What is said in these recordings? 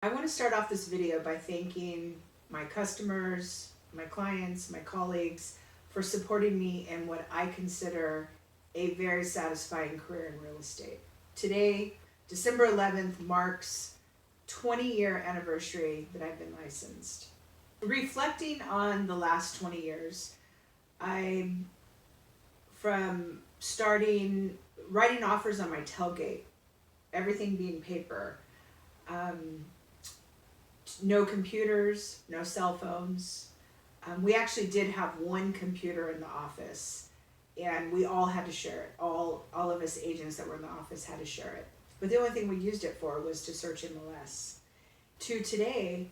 I want to start off this video by thanking my customers, my clients, my colleagues for supporting me in what I consider a very satisfying career in real estate. Today, December 11th, marks 20-year anniversary that I've been licensed. Reflecting on the last 20 years, from starting writing offers on my tailgate, everything being paper, no computers, no cell phones. We actually did have one computer in the office, and we all had to share it. All of us agents that were in the office had to share it. But the only thing we used it for was to search MLS. To today,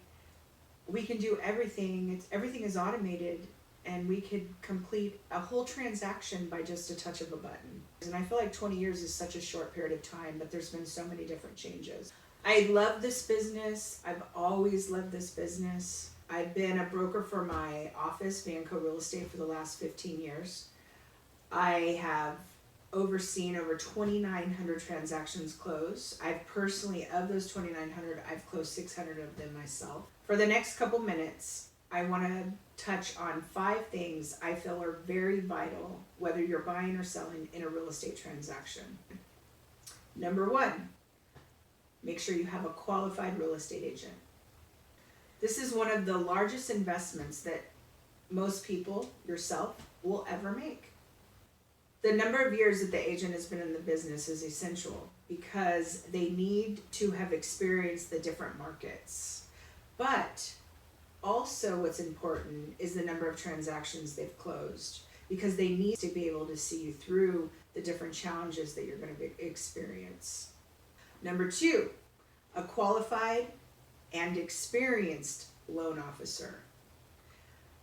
we can do everything. Everything is automated, and we could complete a whole transaction by just a touch of a button. And I feel like 20 years is such a short period of time, but there's been so many different changes. I love this business. I've always loved this business. I've been a broker for my office, VANCO Real Estate, for the last 15 years. I have overseen over 2,900 transactions close. I've personally, of those 2,900, I've closed 600 of them myself. For the next couple minutes, I want to touch on 5 things I feel are very vital, whether you're buying or selling in a real estate transaction. Number 1, make sure you have a qualified real estate agent. This is one of the largest investments that most people, yourself, will ever make. The number of years that the agent has been in the business is essential because they need to have experienced the different markets. But also what's important is the number of transactions they've closed, because they need to be able to see you through the different challenges that you're going to experience. Number 2, a qualified and experienced loan officer.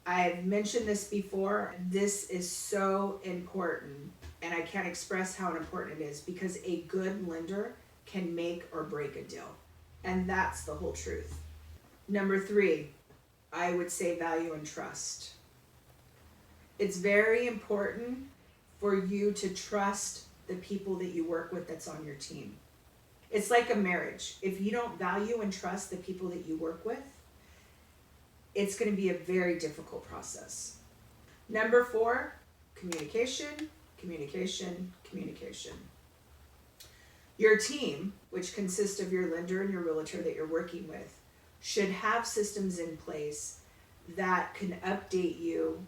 I've mentioned this before. This is so important, and I can't express how important it is, because a good lender can make or break a deal. And that's the whole truth. Number 3, I would say value and trust. It's very important for you to trust the people that you work with that's on your team. It's like a marriage. If you don't value and trust the people that you work with, it's going to be a very difficult process. Number 4, communication, communication, communication. Your team, which consists of your lender and your realtor that you're working with, should have systems in place that can update you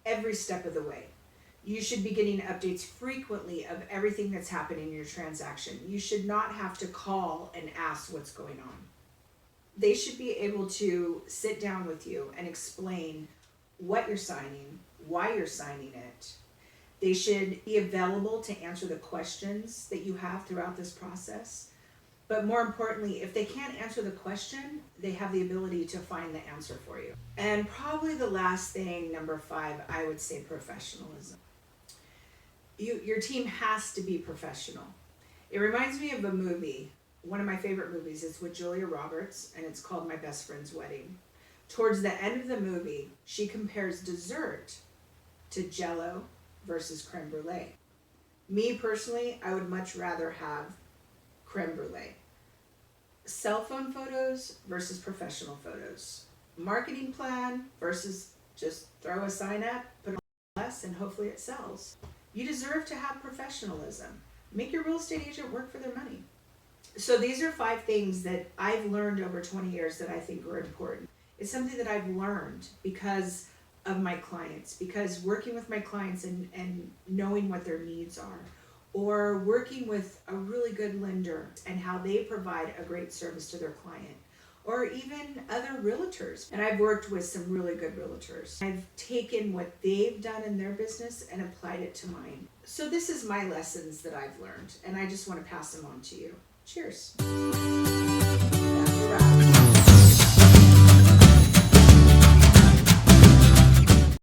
every step of the way. You should be getting updates frequently of everything that's happening in your transaction. You should not have to call and ask what's going on. They should be able to sit down with you and explain what you're signing, why you're signing it. They should be available to answer the questions that you have throughout this process. But more importantly, if they can't answer the question, they have the ability to find the answer for you. And probably the last thing, number 5, I would say professionalism. Your team has to be professional. It reminds me of a movie, one of my favorite movies. It's with Julia Roberts, and it's called My Best Friend's Wedding. Towards the end of the movie, she compares dessert to Jell-O versus creme brulee. Me personally, I would much rather have creme brulee. Cell phone photos versus professional photos. Marketing plan versus just throw a sign up, put it on less, and hopefully it sells. You deserve to have professionalism. Make your real estate agent work for their money. So these are 5 things that I've learned over 20 years that I think are important. It's something that I've learned because of my clients, because working with my clients and knowing what their needs are, or working with a really good lender and how they provide a great service to their client, or even other realtors. And I've worked with some really good realtors. I've taken what they've done in their business and applied it to mine. So this is my lessons that I've learned, and I just want to pass them on to you. Cheers. That's a wrap.